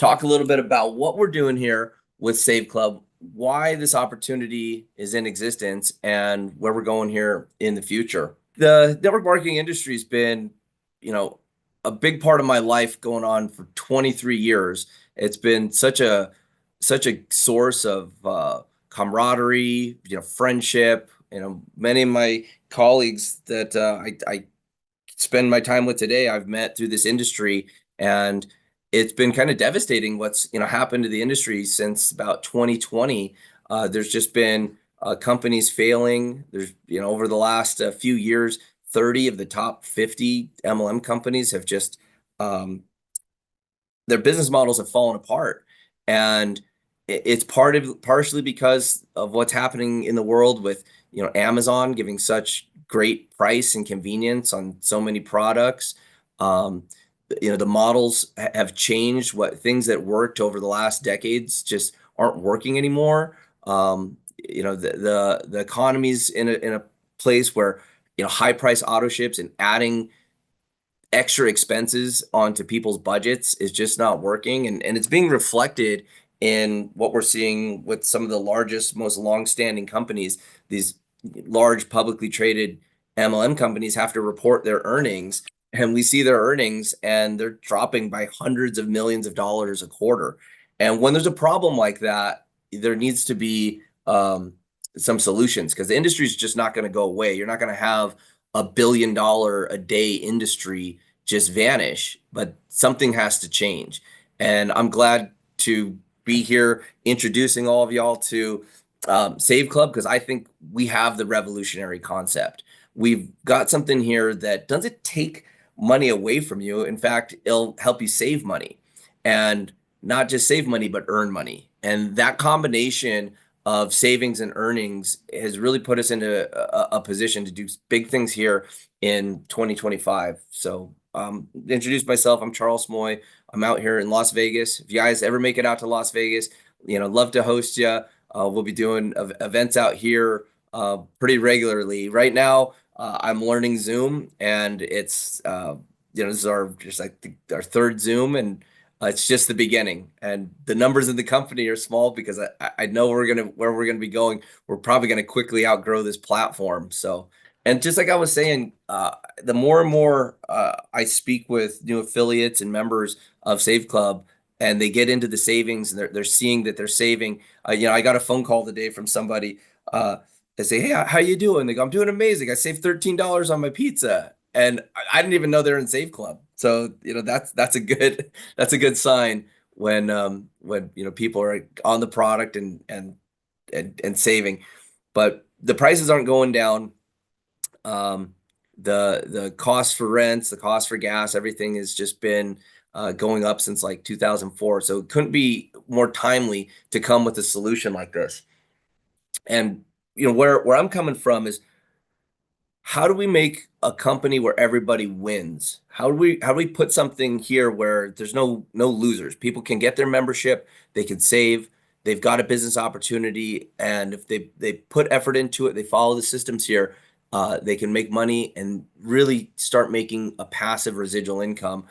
talk a little bit about what we're doing here with Save Club, why this opportunity is in existence, and where we're going here in the future. The network marketing industry has been, you know, a big part of my life going on for 23 years. It's been such a source of camaraderie, friendship. Many of my colleagues that I spend my time with today, I've met through this industry, and it's been kind of devastating what's happened to the industry since about 2020. There's just been companies failing. There's over the last few years, 30 of the top 50 MLM companies have just their business models have fallen apart, and it's partially because of what's happening in the world with Amazon giving such great price and convenience on so many products. Um, the models have changed. What things that worked over the last decades just aren't working anymore. The economy's in a place where high price auto ships and adding extra expenses onto people's budgets is just not working. And it's being reflected in what we're seeing with some of the largest, most long-standing companies. These large publicly traded MLM companies have to report their earnings, and we see their earnings and they're dropping by hundreds of millions of dollars a quarter. And when there's a problem like that, there needs to be some solutions, because the industry is just not going to go away. You're not going to have $1 billion a day industry just vanish, but something has to change. And I'm glad to be here introducing all of y'all to Save Club, because I think we have the revolutionary concept. We've got something here that doesn't take money away from you. In fact, it'll help you save money, and not just save money, but earn money. And that combination of savings and earnings has really put us into a position to do big things here in 2025. So introduce myself. I'm Charles Moy. I'm out here in Las Vegas. If you guys ever make it out to Las Vegas, love to host you. We'll be doing events out here pretty regularly. Right now, I'm learning Zoom, and it's this is our our third Zoom, and it's just the beginning. And the numbers in the company are small because I know where we're gonna be going. We're probably gonna quickly outgrow this platform. So, and just like I was saying, the more and more I speak with new affiliates and members of Save Club, and they get into the savings, and they're seeing that they're saving. I got a phone call today from somebody. They say, "Hey, how you doing?" They go, "I'm doing amazing. I saved $13 on my pizza." And I didn't even know they're in Save Club. So, that's a good that's a good sign when people are on the product and saving. But the prices aren't going down. The cost for rents, the cost for gas, everything has just been going up since like 2004. So it couldn't be more timely to come with a solution like this. And where I'm coming from is, how do we make a company where everybody wins? How do we put something here where there's no losers? People can get their membership, they can save, they've got a business opportunity, and if they put effort into it, they follow the systems here, they can make money and really start making a passive residual income.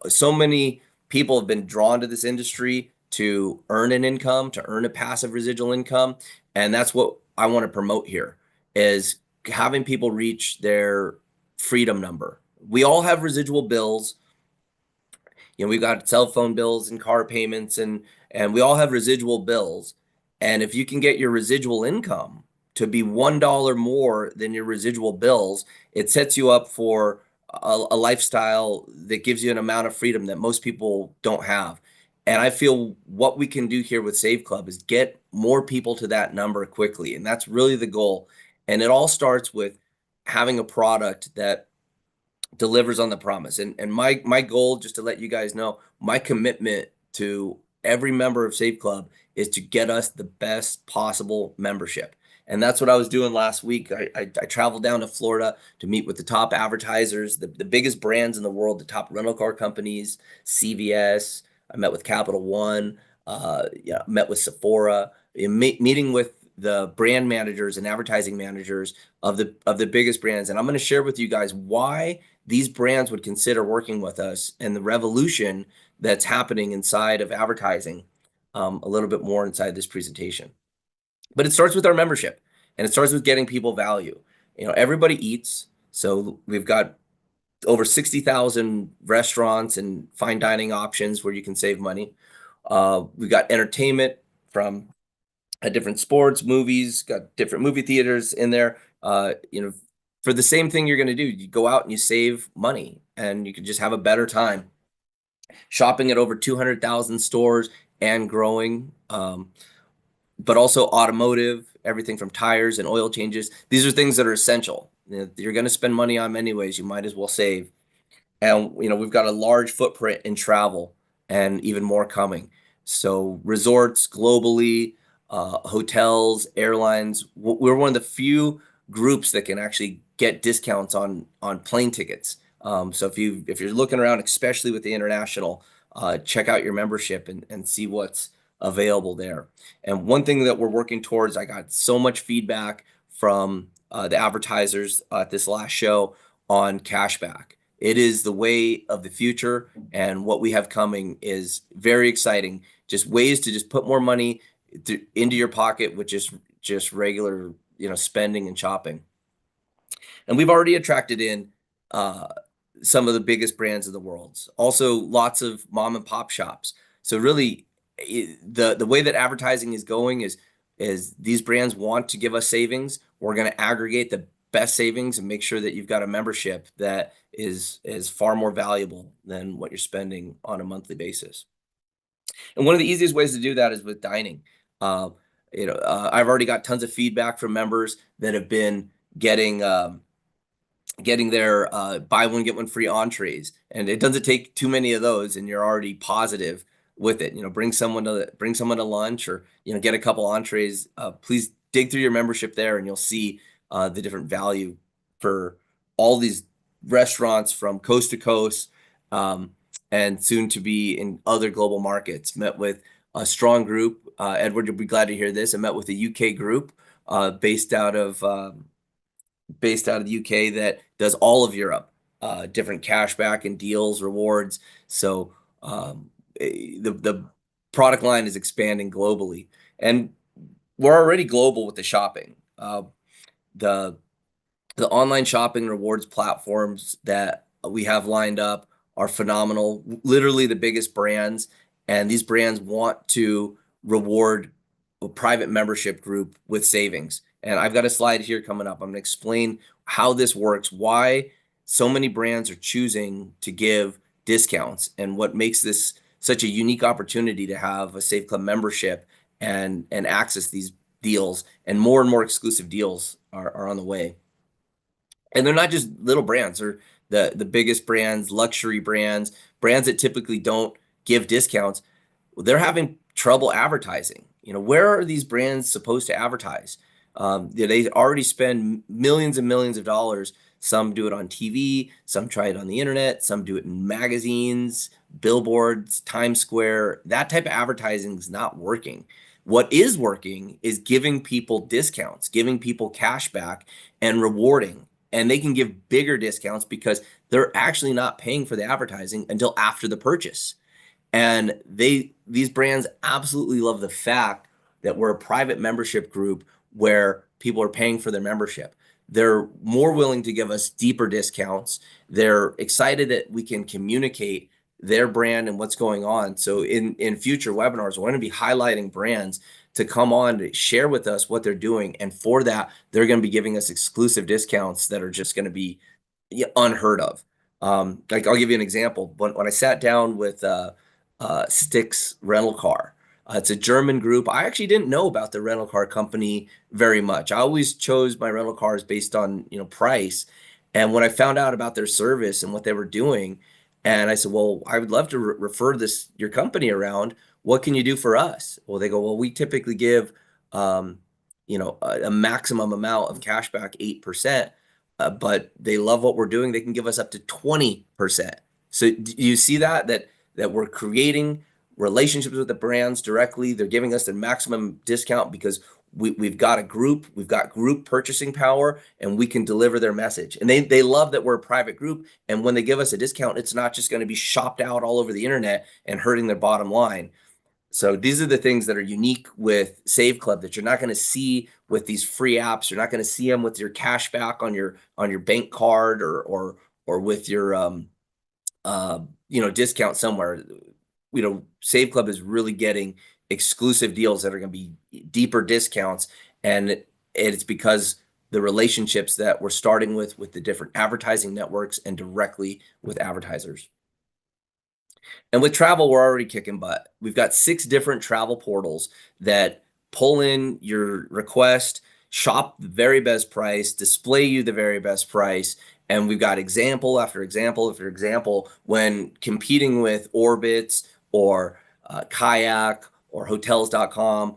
So many people have been drawn to this industry to earn an income, to earn a passive residual income, and that's what I want to promote here, is having people reach their freedom number. We all have residual bills. We've got cell phone bills and car payments, and we all have residual bills. And if you can get your residual income to be $1 more than your residual bills, it sets you up for a lifestyle that gives you an amount of freedom that most people don't have. And I feel what we can do here with Save Club is get more people to that number quickly. And that's really the goal. And it all starts with having a product that delivers on the promise. And my goal, just to let you guys know, my commitment to every member of Save Club is to get us the best possible membership. And that's what I was doing last week. I traveled down to Florida to meet with the top advertisers, the biggest brands in the world, the top rental car companies, CVS. I met with Capital One. Met with Sephora. Meeting with the brand managers and advertising managers of the biggest brands. And I'm going to share with you guys why these brands would consider working with us, and the revolution that's happening inside of advertising a little bit more inside this presentation. But it starts with our membership, and it starts with getting people value. Everybody eats, so we've got over 60,000 restaurants and fine dining options where you can save money. We've got entertainment from different sports, movies, got different movie theaters in there. For the same thing you're going to do, you go out and you save money, and you can just have a better time shopping at over 200,000 stores and growing. But also automotive, everything from tires and oil changes. These are things that are essential. You're going to spend money on them anyways. You might as well save. And we've got a large footprint in travel and even more coming. So resorts globally, hotels, airlines. We're one of the few groups that can actually get discounts on plane tickets. So if you're looking around, especially with the international, check out your membership and see what's available there. And one thing that we're working towards, I got so much feedback from the advertisers at this last show on cashback. It is the way of the future, and what we have coming is very exciting. Just ways to just put more money into your pocket with just regular, spending and shopping. And we've already attracted in some of the biggest brands in the world. Also, lots of mom and pop shops. So really, the way that advertising is going is these brands want to give us savings. We're going to aggregate the best savings and make sure that you've got a membership that is far more valuable than what you're spending on a monthly basis. And one of the easiest ways to do that is with dining. I've already got tons of feedback from members that have been getting their buy one get one free entrees, and it doesn't take too many of those, and you're already positive with it. Bring someone to lunch, or get a couple entrees. Please dig through your membership there, and you'll see the different value for all these restaurants from coast to coast, and soon to be in other global markets. Met with a strong group. Edward, you'll be glad to hear this. I met with a UK group based out of the UK that does all of Europe, different cashback and deals, rewards. So the product line is expanding globally, and we're already global with the shopping. The online shopping rewards platforms that we have lined up are phenomenal. Literally the biggest brands, and these brands want to reward a private membership group with savings. And I've got a slide here coming up. I'm going to explain how this works, why so many brands are choosing to give discounts, and what makes this such a unique opportunity to have a Save Club membership and access these deals. And more exclusive deals are on the way. And they're not just little brands. They're the biggest brands, luxury brands that typically don't give discounts. They're having trouble advertising. Where are these brands supposed to advertise? They already spend millions and millions of dollars. Some do it on TV, some try it on the internet, some do it in magazines, billboards, Times Square. That type of advertising is not working. What is working is giving people discounts, giving people cash back, and rewarding. And they can give bigger discounts because they're actually not paying for the advertising until after the purchase. And these brands absolutely love the fact that we're a private membership group where people are paying for their membership. They're more willing to give us deeper discounts. They're excited that we can communicate their brand and what's going on. So in future webinars, we're going to be highlighting brands to come on to share with us what they're doing. And for that, they're going to be giving us exclusive discounts that are just going to be unheard of. Like, I'll give you an example. When I sat down with Stix Rental Car, it's a German group. I actually didn't know about the rental car company very much. I always chose my rental cars based on price. And when I found out about their service and what they were doing, and I said, well, I would love to refer your company around. What can you do for us? Well, they go, well, we typically give a maximum amount of cash back, 8%, but they love what we're doing. They can give us up to 20%. So do you see that we're creating relationships with the brands directly? They're giving us the maximum discount because we've got a group, we've got group purchasing power, and we can deliver their message. And they love that we're a private group. And when they give us a discount, it's not just going to be shopped out all over the internet and hurting their bottom line. So these are the things that are unique with Save Club that you're not going to see with these free apps. You're not going to see them with your cash back on your bank card or with your discount somewhere. Save Club is really getting exclusive deals that are going to be deeper discounts, and it's because the relationships that we're starting with the different advertising networks and directly with advertisers. And with travel, we're already kicking butt. We've got 6 different travel portals that pull in your request, shop the very best price, display you the very best price. And we've got example after example after example when competing with Orbitz or Kayak or Hotels.com.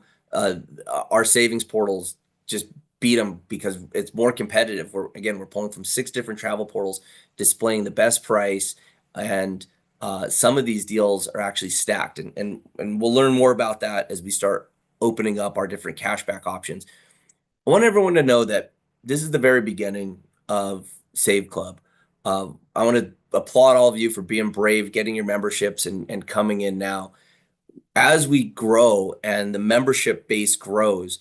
Our savings portals just beat them because it's more competitive. We're pulling from 6 different travel portals, displaying the best price, and some of these deals are actually stacked, and we'll learn more about that as we start opening up our different cashback options. I want everyone to know that this is the very beginning of Save Club. I want to applaud all of you for being brave, getting your memberships and coming in now. As we grow and the membership base grows,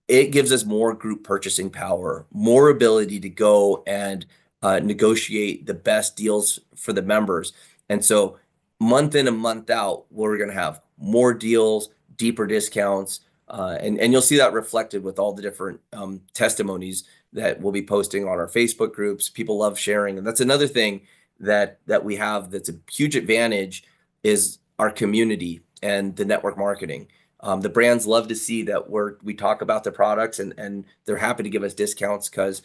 it gives us more group purchasing power, more ability to go and negotiate the best deals for the members. And so month in and month out, we're going to have more deals, deeper discounts, and you'll see that reflected with all the different testimonies that we'll be posting on our Facebook groups. People love sharing, and that's another thing that we have that's a huge advantage is our community and the network marketing. The brands love to see that we talk about the products, and they're happy to give us discounts because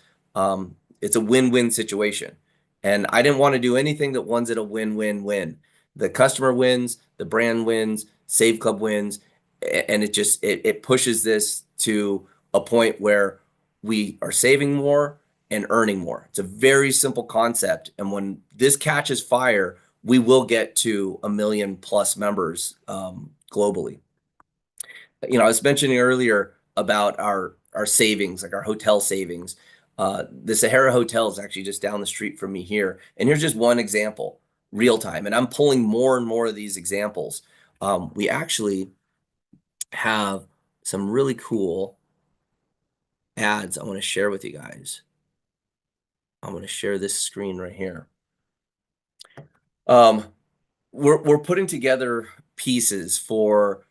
it's a win-win situation. And I didn't want to do anything that one's at a win-win-win. The customer wins, the brand wins, Save Club wins, and it pushes this to a point where we are saving more and earning more. It's a very simple concept, and when this catches fire, we will get to 1 million plus members globally. I was mentioning earlier about our savings, like our hotel savings. The Sahara Hotel is actually just down the street from me here. And here's just one example, real time. And I'm pulling more and more of these examples. We actually have some really cool ads I want to share with you guys. I'm going to share this screen right here. We're putting together pieces for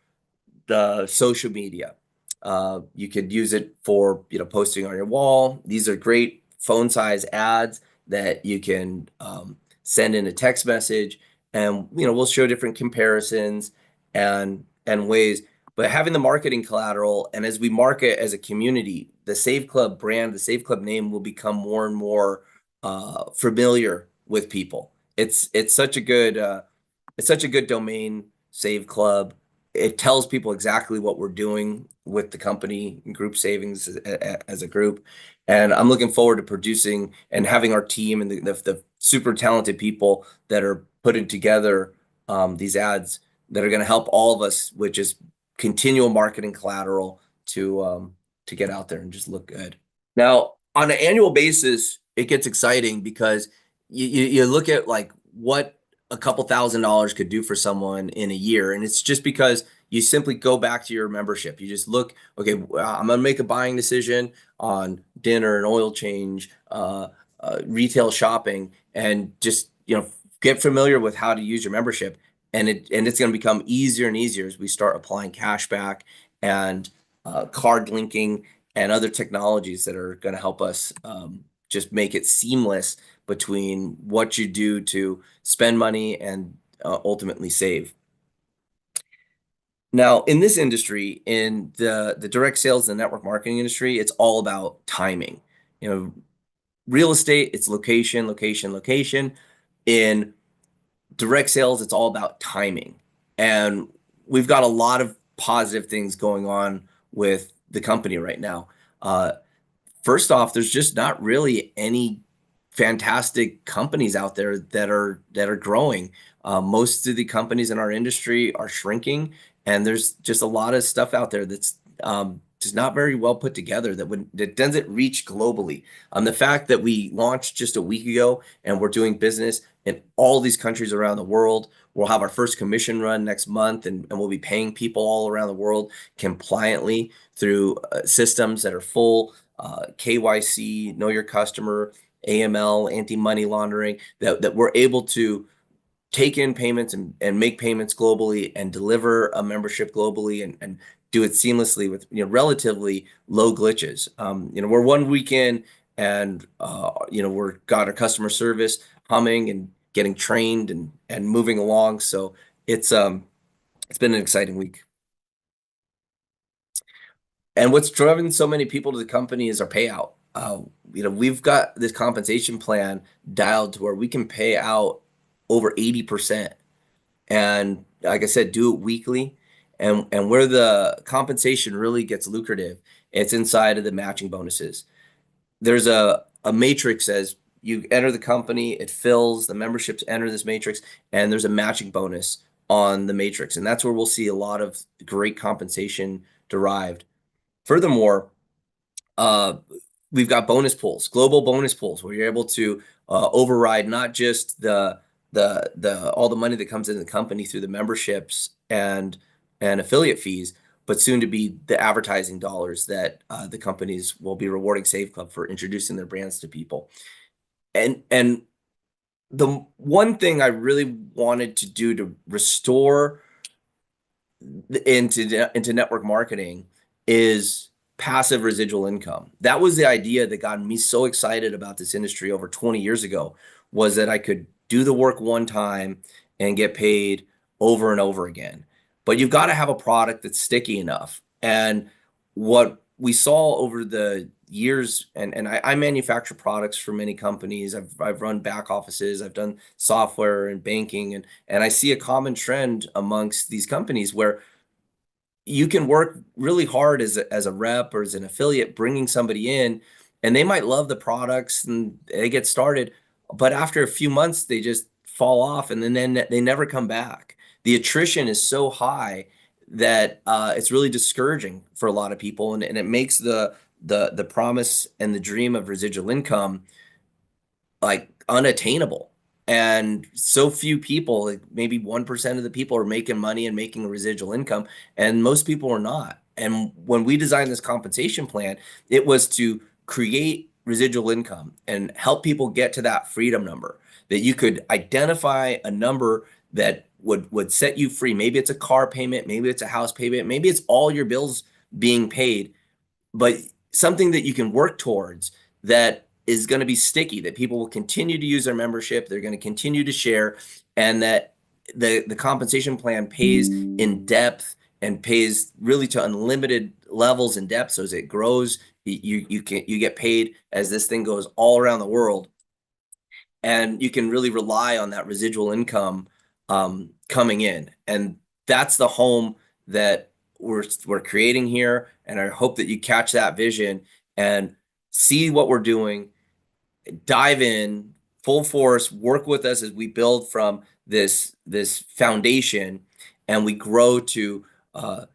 the social media. You could use it for posting on your wall. These are great phone size ads that you can send in a text message, and we'll show different comparisons and ways. But having the marketing collateral, and as we market as a community, the Save Club brand, the Save Club name will become more and more familiar with people. It's such a good domain, Save Club. It tells people exactly what we're doing with the company Group Savings as a group. And I'm looking forward to producing and having our team and the super talented people that are putting together these ads that are going to help all of us with just continual marketing collateral to get out there and just look good. Now, on an annual basis, it gets exciting because you look at like what a couple $1,000s could do for someone in a year. And it's just because you simply go back to your membership. You just look, okay, I'm going to make a buying decision on dinner and oil change, retail shopping, and just, get familiar with how to use your membership. And it's going to become easier and easier as we start applying cash back and card linking and other technologies that are going to help us just make it seamless between what you do to spend money and ultimately save. Now, in this industry, in the direct sales and network marketing industry, it's all about timing. Real estate, it's location, location, location. In direct sales, it's all about timing. And we've got a lot of positive things going on with the company right now. First off, there's just not really any fantastic companies out there that are growing. Most of the companies in our industry are shrinking, and there's just a lot of stuff out there that's just not very well put together that doesn't reach globally. The fact that we launched just a week ago and we're doing business in all these countries around the world. We'll have our first commission run next month, and we'll be paying people all around the world compliantly through systems that are full KYC, know your customer, AML, anti-money laundering, that we're able to take in payments and make payments globally and deliver a membership globally and do it seamlessly with relatively low glitches. We're 1 week in, and we're got our customer service humming and getting trained and moving along. So it's been an exciting week. And what's driven so many people to the company is our payout. We've got this compensation plan dialed to where we can pay out over 80%. And like I said, do it weekly. And where the compensation really gets lucrative, it's inside of the matching bonuses. There's a matrix as you enter the company, it fills, the memberships enter this matrix, and there's a matching bonus on the matrix. And that's where we'll see a lot of great compensation derived. Furthermore, uh, we've got bonus pools, global bonus pools, where you're able to override not just the all the money that comes into the company through the memberships and affiliate fees, but soon to be the advertising dollars that the companies will be rewarding Save Club for introducing their brands to people. And the one thing I really wanted to do to restore into network marketing is passive residual income. That was the idea that got me so excited about this industry over 20 years ago, was that I could do the work one time and get paid over and over again. But you've got to have a product that's sticky enough. And what we saw over the years, and I manufacture products for many companies. I've run back offices, I've done software and banking, and I see a common trend amongst these companies where you can work really hard as a rep or as an affiliate, bringing somebody in, and they might love the products and they get started, but after a few months they just fall off, and then they never come back. The attrition is so high that it's really discouraging for a lot of people, and it makes the promise and the dream of residual income like unattainable. And so few people, like maybe 1% of the people, are making money and making a residual income, and most people are not. And when we designed this compensation plan, it was to create residual income and help people get to that freedom number, that you could identify a number that would set you free. Maybe it's a car payment, maybe it's a house payment, maybe it's all your bills being paid, but something that you can work towards that is going to be sticky, that people will continue to use their membership, they're going to continue to share, and that the compensation plan pays in depth and pays really to unlimited levels in depth. So as it grows, you get paid as this thing goes all around the world, and you can really rely on that residual income coming in. And that's the home that we're creating here. And I hope that you catch that vision and see what we're doing, dive in full force, work with us as we build from this foundation, and we grow to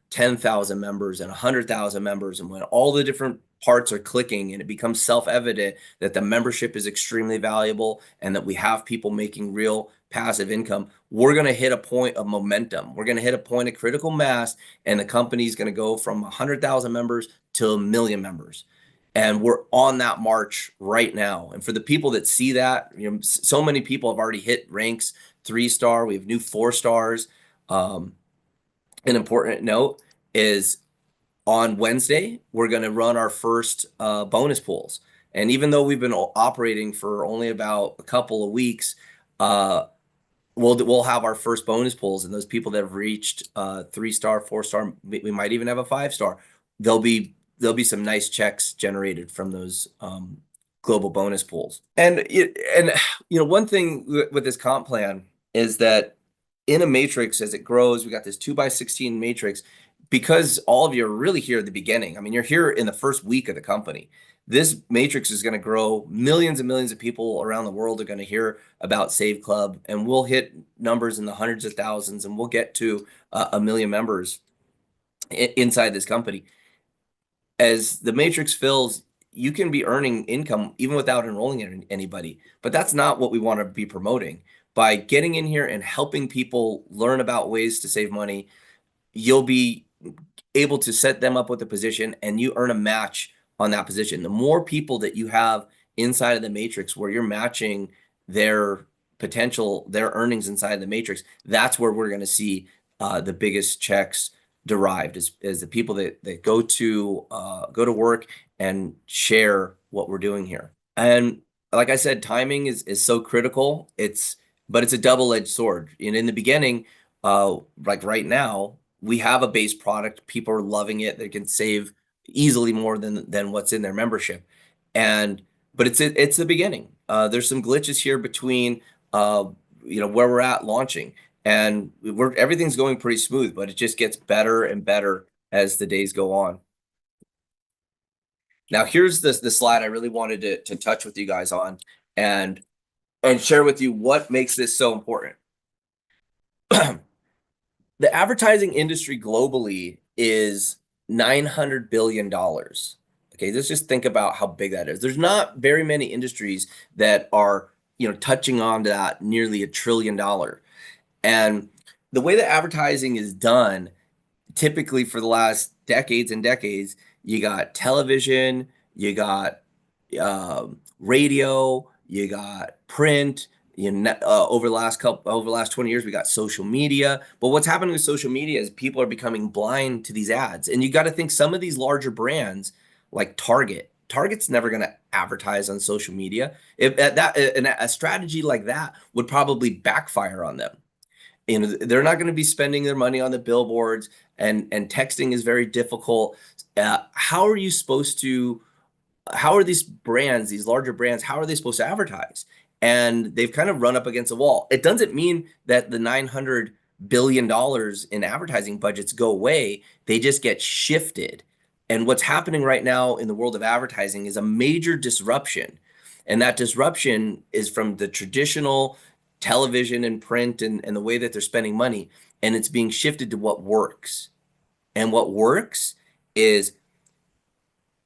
10,000 members and 100,000 members. And when all the different parts are clicking and it becomes self-evident that the membership is extremely valuable and that we have people making real passive income, we're going to hit a point of momentum. We're going to hit a point of critical mass, and the company's going to go from 100,000 members to 1 million members. And we're on that march right now. And for the people that see that, so many people have already hit ranks 3-star. We have new 4-stars. An important note is on Wednesday, we're going to run our first bonus pools. And even though we've been operating for only about a couple of weeks, we'll have our first bonus pools, and those people that have reached 3-star, 4-star, we might even have a 5-star. There'll be some nice checks generated from those global bonus pools. And one thing with this comp plan is that in a matrix, as it grows, we got this 2x16 matrix, because all of you are really here at the beginning. I mean, you're here in the first week of the company. This matrix is going to grow. Millions and millions of people around the world are going to hear about Save Club, and we'll hit numbers in the hundreds of thousands, and we'll get to 1 million members inside this company. as the matrix fills, you can be earning income even without enrolling in anybody. But that's not what we want to be promoting. By getting in here and helping people learn about ways to save money, you'll be able to set them up with a position and you earn a match on that position. The more people that you have inside of the matrix where you're matching their potential, their earnings inside the matrix, that's where we're going to see the biggest checks derived is the people that go to work and share what we're doing here. And like I said, timing is so critical. But it's a double-edged sword. And in the beginning, like right now, we have a base product. People are loving it. They can save easily more than what's in their membership. And but it's the beginning. There's some glitches here between where we're at launching, and everything's going pretty smooth, but it just gets better and better as the days go on. Now, here's the slide I really wanted to touch with you guys on and share with you what makes this so important. The advertising industry globally is $900 billion. Okay, let's just think about how big that is. There's not very many industries that are, touching on that nearly $1 trillion. And the way that advertising is done, typically for the last decades and decades, you got television, you got radio, you got print. Over the last 20 years, we got social media. But what's happening with social media is people are becoming blind to these ads. And you got to think some of these larger brands like Target's never going to advertise on social media. If a strategy like that would probably backfire on them. They're not going to be spending their money on the billboards, and texting is very difficult. How are these brands, these larger brands, how are they supposed to advertise? And they've kind of run up against a wall. It doesn't mean that the $900 billion in advertising budgets go away. They just get shifted. And what's happening right now in the world of advertising is a major disruption. And that disruption is from the traditional television and print and the way that they're spending money. And it's being shifted to what works. And what works is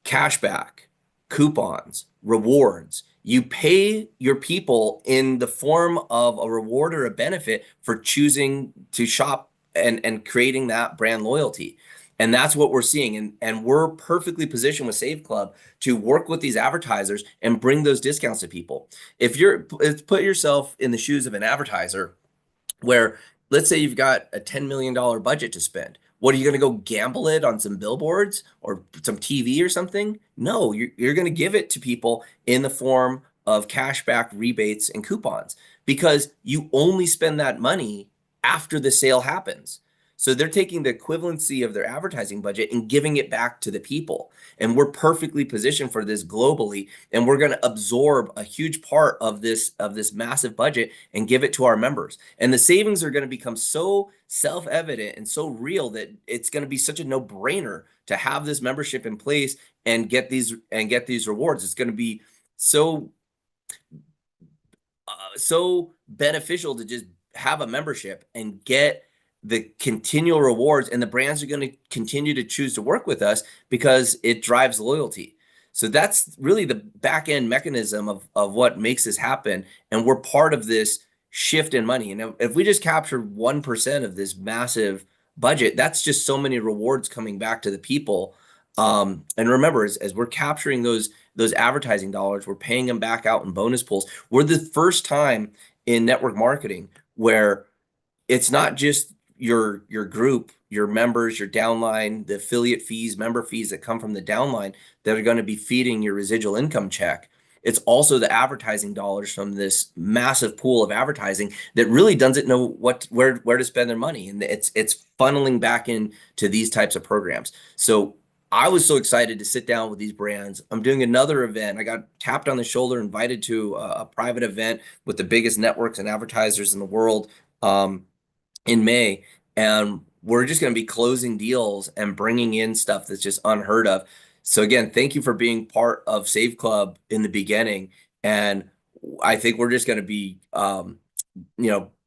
cashback, coupons, rewards. You pay your people in the form of a reward or a benefit for choosing to shop and creating that brand loyalty. And that's what we're seeing. And we're perfectly positioned with Save Club to work with these advertisers and bring those discounts to people. Put yourself in the shoes of an advertiser where, let's say you've got a $10 million budget to spend. What, are you going to go gamble it on some billboards or some TV or something? No, you're going to give it to people in the form of cashback, rebates, and coupons because you only spend that money after the sale happens. So they're taking the equivalency of their advertising budget and giving it back to the people. And we're perfectly positioned for this globally. And we're going to absorb a huge part of this massive budget and give it to our members. And the savings are going to become so self-evident and so real that it's going to be such a no-brainer to have this membership in place and get these rewards. It's going to be so beneficial to just have a membership and get the continual rewards, and the brands are going to continue to choose to work with us because it drives loyalty. So that's really the back end mechanism of what makes this happen. And we're part of this shift in money. And if we just capture 1% of this massive budget, that's just so many rewards coming back to the people. And remember, as we're capturing those advertising dollars, we're paying them back out in bonus pools. We're the first time in network marketing where it's not just your group, your members, your downline, the affiliate fees, member fees that come from the downline that are going to be feeding your residual income check. It's also the advertising dollars from this massive pool of advertising that really doesn't know where to spend their money, and it's funneling back into these types of programs. So I was so excited to sit down with these brands. I'm doing another event. I got tapped on the shoulder, invited to a private event with the biggest networks and advertisers in the world. In May, and we're just going to be closing deals and bringing in stuff that's just unheard of. So again, thank you for being part of Save Club in the beginning, and I think we're just going to be,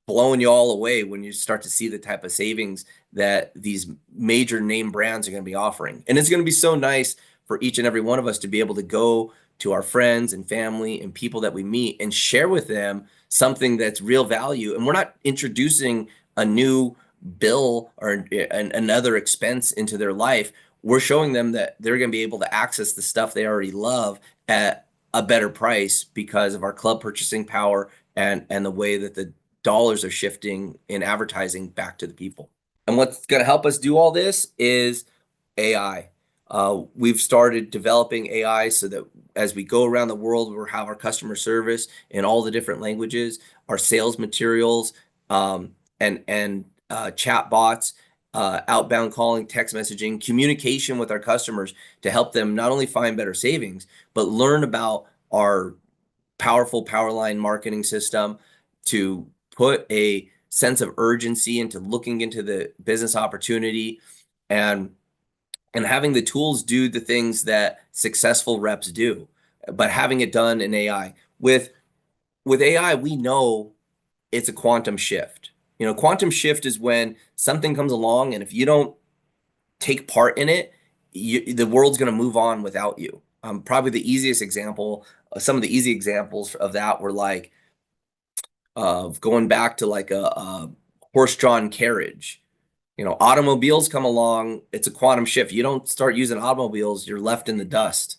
blowing you all away when you start to see the type of savings that these major name brands are going to be offering. And it's going to be so nice for each and every one of us to be able to go to our friends and family and people that we meet and share with them something that's real value. And we're not introducing a new bill or another expense into their life. We're showing them that they're going to be able to access the stuff they already love at a better price because of our club purchasing power and the way that the dollars are shifting in advertising back to the people. And what's going to help us do all this is AI. We've started developing AI so that as we go around the world, we'll have our customer service in all the different languages, our sales materials, and chat bots, outbound calling, text messaging, communication with our customers to help them not only find better savings, but learn about our powerful Powerline marketing system to put a sense of urgency into looking into the business opportunity and and having the tools do the things that successful reps do, but having it done in AI. With AI, we know it's a quantum shift. You know, quantum shift is when something comes along, and if you don't take part in it, the world's going to move on without you. Probably the easiest example, some of the easy examples of that were like of going back to like a horse-drawn carriage. You know, automobiles come along, it's a quantum shift. You don't start using automobiles, you're left in the dust,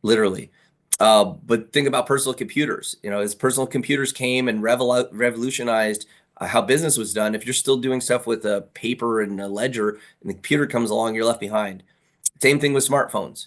literally. But think about personal computers. You know, as personal computers came and revolutionized how business was done, if you're still doing stuff with a paper and a ledger and the computer comes along, you're left behind. Same thing with smartphones.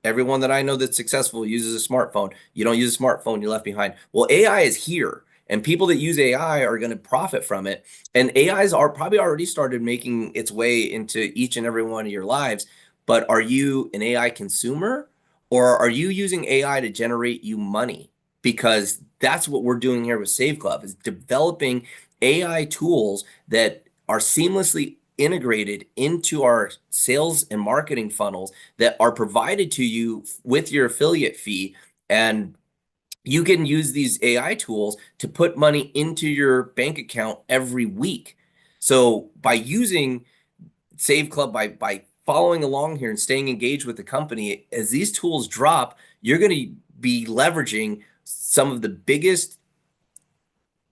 Everyone that I know that's successful uses a smartphone. You don't use a smartphone, you're left behind. Well, AI is here, and people that use AI are going to profit from it. And AIs are probably already started making its way into each and every one of your lives. But are you an AI consumer, or are you using AI to generate you money? Because that's what we're doing here with Save Club, is developing AI tools that are seamlessly integrated into our sales and marketing funnels that are provided to you with your affiliate fee. And you can use these AI tools to put money into your bank account every week. So by using Save Club, by following along here and staying engaged with the company, as these tools drop, you're going to be leveraging some of the biggest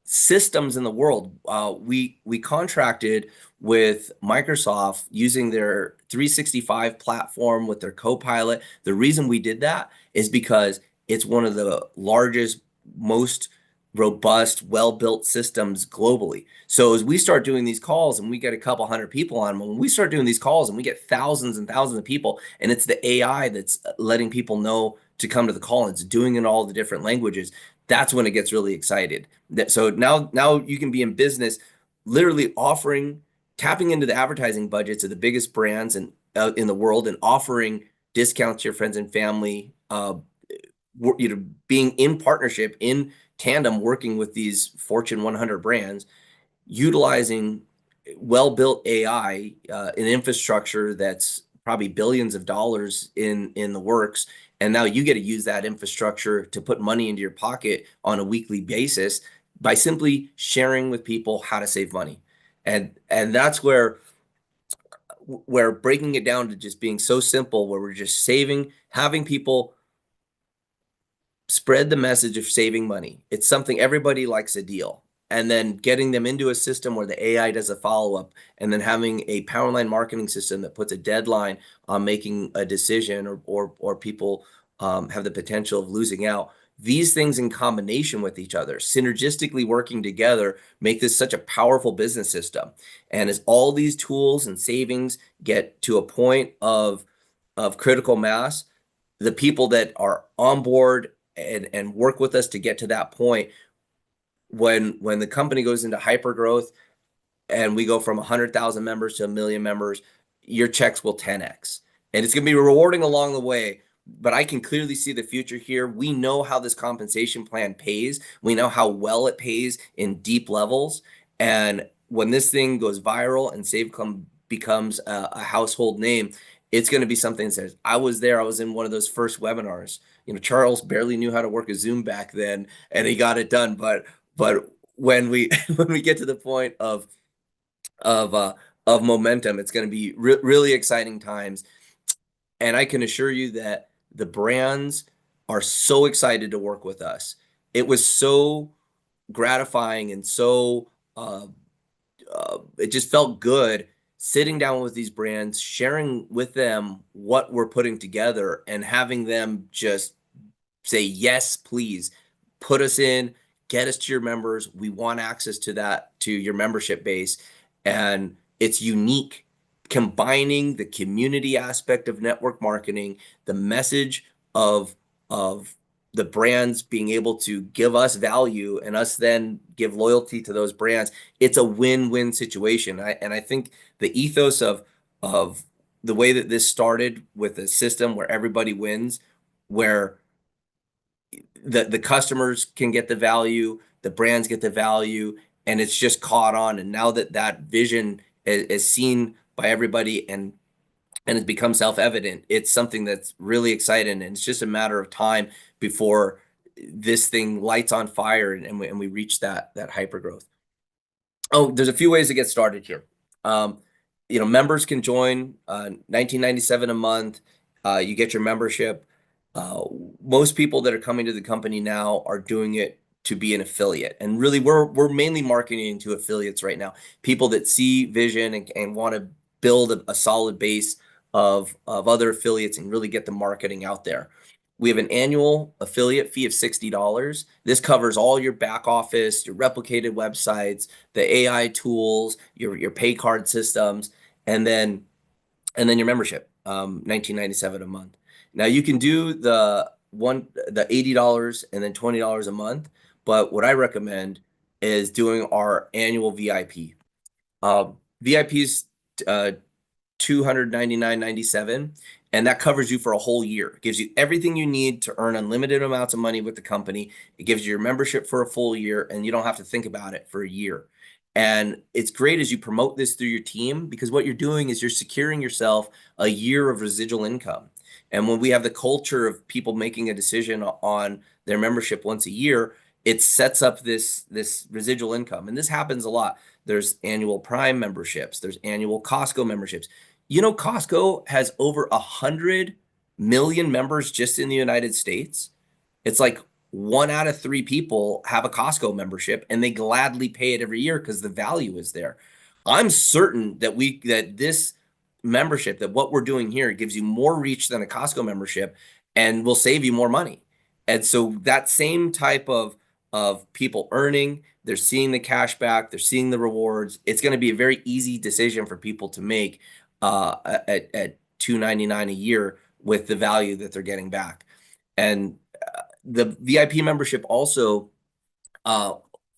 systems in the world. We contracted with Microsoft using their 365 platform with their Copilot. The reason we did that is because it's one of the largest, most robust, well-built systems globally. So as we start doing these calls and we get a couple hundred people on them, when we start doing these calls and we get thousands and thousands of people, and it's the AI that's letting people know to come to the call, and it's doing it in all the different languages, that's when it gets really excited. So now you can be in business, literally offering, tapping into the advertising budgets of the biggest brands in the world and offering discounts to your friends and family. Being in partnership, in tandem, working with these Fortune 100 brands, utilizing well-built AI, an infrastructure that's probably billions of dollars in the works, and now you get to use that infrastructure to put money into your pocket on a weekly basis by simply sharing with people how to save money. And that's where we're breaking it down to just being so simple, where we're just saving, having people spread the message of saving money. It's something everybody likes, a deal. And then getting them into a system where the AI does a follow-up, and then having a Powerline marketing system that puts a deadline on making a decision, or people have the potential of losing out. These things in combination with each other, synergistically working together, make this such a powerful business system. And as all these tools and savings get to a point of critical mass, the people that are on board and work with us to get to that point, when the company goes into hyper growth and we go from 100,000 members to 1 million members, your checks will 10x, and it's going to be rewarding along the way. But I can clearly see the future here. We know how this compensation plan pays. We know how well it pays in deep levels. And when this thing goes viral and SaveClub becomes a household name, it's going to be something that says, I was there. I was in one of those first webinars. You know, Charles barely knew how to work a Zoom back then, and he got it done. But when we when we get to the point of momentum, it's going to be really exciting times. And I can assure you that the brands are so excited to work with us. It was so gratifying and so it just felt good sitting down with these brands, sharing with them what we're putting together, and having them just say, yes, please put us in, get us to your members. We want access to that, to your membership base. And it's unique, combining the community aspect of network marketing, the message of the brands being able to give us value and us then give loyalty to those brands. It's a win-win situation. And I think the ethos of the way that this started with a system where everybody wins, where the customers can get the value, the brands get the value, and it's just caught on. And now that that vision is seen by everybody and it's become self-evident, it's something that's really exciting, and it's just a matter of time before this thing lights on fire and we reach that hyper growth. Oh, there's a few ways to get started here. Um, members can join 1997 a month. You get your membership. Uh, Most people that are coming to the company now are doing it to be an affiliate, and really, we're mainly marketing to affiliates right now. People that see vision and want to build a solid base of other affiliates and really get the marketing out there. We have an annual affiliate fee of $60. This covers all your back office, your replicated websites, the AI tools, your pay card systems, and then your membership, 1997 a month. Now you can do the $80 and then $20 a month, but what I recommend is doing our annual VIP. VIP's $299.97, and that covers you for a whole year. It gives you everything you need to earn unlimited amounts of money with the company. It gives you your membership for a full year, and you don't have to think about it for a year. And it's great as you promote this through your team, because what you're doing is you're securing yourself a year of residual income. And when we have the culture of people making a decision on their membership once a year, it sets up this residual income. And this happens a lot. There's annual Prime memberships, there's annual Costco memberships. Costco has over 100 million members just in the United States. It's like 1 out of 3 people have a Costco membership, and they gladly pay it every year because the value is there. I'm certain that this membership, that what we're doing here, gives you more reach than a Costco membership and will save you more money. And so that same type of people earning, they're seeing the cash back, they're seeing the rewards. It's going to be a very easy decision for people to make at $299 a year with the value that they're getting back. And the VIP membership also uh,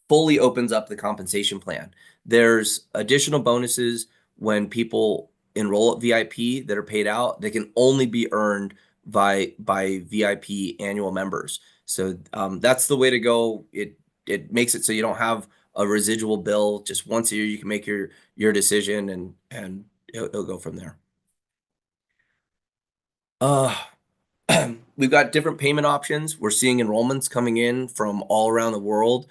fully opens up the compensation plan. There's additional bonuses when people enroll at VIP that are paid out. They can only be earned by VIP annual members. So that's the way to go. It makes it so you don't have a residual bill. Just once a year, you can make your decision, and it'll go from there. Uh, We've got different payment options. We're seeing enrollments coming in from all around the world.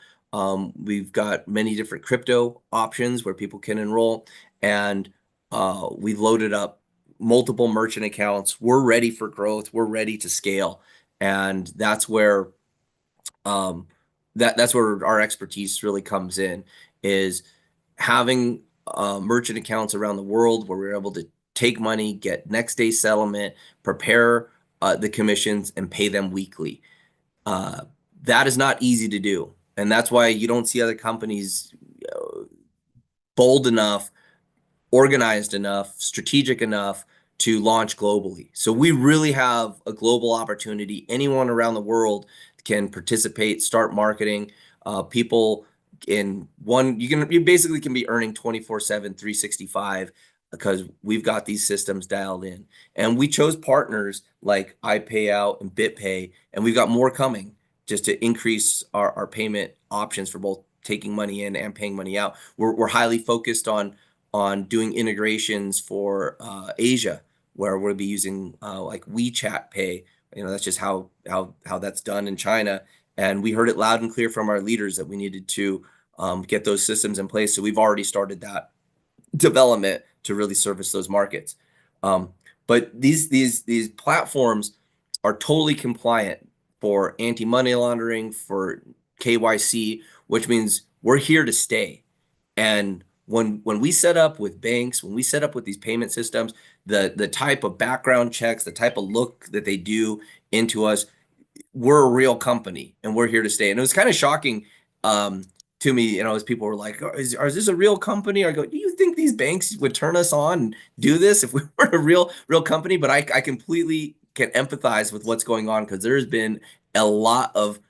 We've got many different crypto options where people can enroll, and we've loaded up multiple merchant accounts. We're ready for growth. We're ready to scale, and um, that's where our expertise really comes in, is having merchant accounts around the world where we're able to take money, get next day settlement, prepare the commissions, and pay them weekly. Uh, that is not easy to do. And that's why you don't see other companies bold enough, organized enough, strategic enough to launch globally. So we really have a global opportunity. Anyone around the world can participate, start marketing. People in one, you basically can be earning 24/7, 365, because we've got these systems dialed in. And we chose partners like iPayout and BitPay, and we've got more coming just to increase our payment options for both taking money in and paying money out. We're highly focused on doing integrations for Asia, where we'll be using like WeChat Pay. That's just how that's done in China. And we heard it loud and clear from our leaders that we needed to get those systems in place. So we've already started that development to really service those markets. But these platforms are totally compliant for anti-money laundering, for KYC, which means we're here to stay. And when we set up with banks, when we set up with these payment systems, the type of background checks, the type of look that they do into us, we're a real company and we're here to stay. And it was kind of shocking to me, as people were like, is this a real company? I go, do you think these banks would turn us on and do this if we were a real company? But I completely can empathize with what's going on because there's been a lot of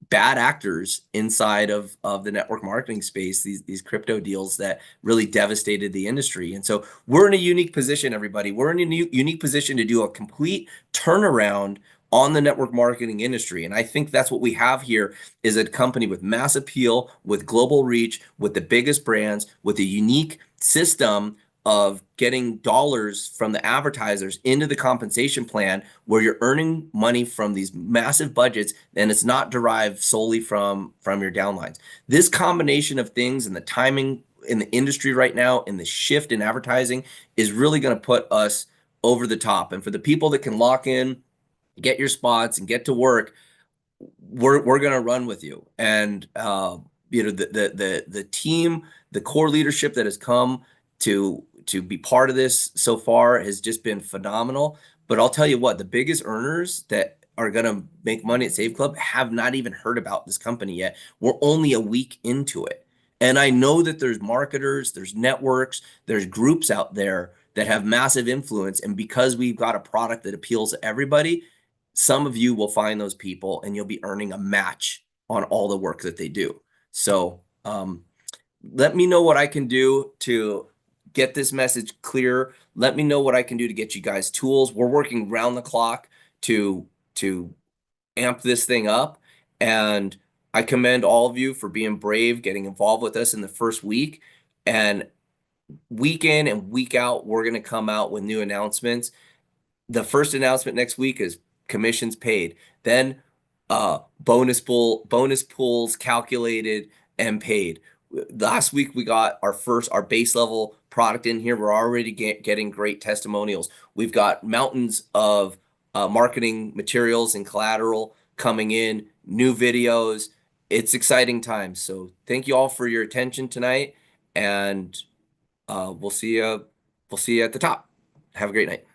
bad actors inside of the network marketing space, these crypto deals that really devastated the industry. And so we're in a unique position, everybody. We're in a unique position to do a complete turnaround on the network marketing industry. And I think that's what we have here is a company with mass appeal, with global reach, with the biggest brands, with a unique system of getting dollars from the advertisers into the compensation plan where you're earning money from these massive budgets and it's not derived solely from your downlines. This combination of things and the timing in the industry right now and the shift in advertising is really going to put us over the top. And for the people that can lock in, get your spots and get to work, we're going to run with you. And the team, the core leadership that has come to be part of this so far has just been phenomenal. But I'll tell you what, the biggest earners that are going to make money at Save Club have not even heard about this company yet. We're only a week into it. And I know that there's marketers, there's networks, there's groups out there that have massive influence. And because we've got a product that appeals to everybody, some of you will find those people and you'll be earning a match on all the work that they do. So let me know what I can do to get this message clear. Let me know what I can do to get you guys tools. We're working round the clock to amp this thing up. And I commend all of you for being brave, getting involved with us in the first week. And week in and week out, we're going to come out with new announcements. The first announcement next week is commissions paid. Then bonus pools calculated and paid. Last week we got our base level product in here. We're already getting great testimonials. We've got mountains of marketing materials and collateral coming in, new videos. It's exciting times. So thank you all for your attention tonight, and we'll see you at the top. Have a great night.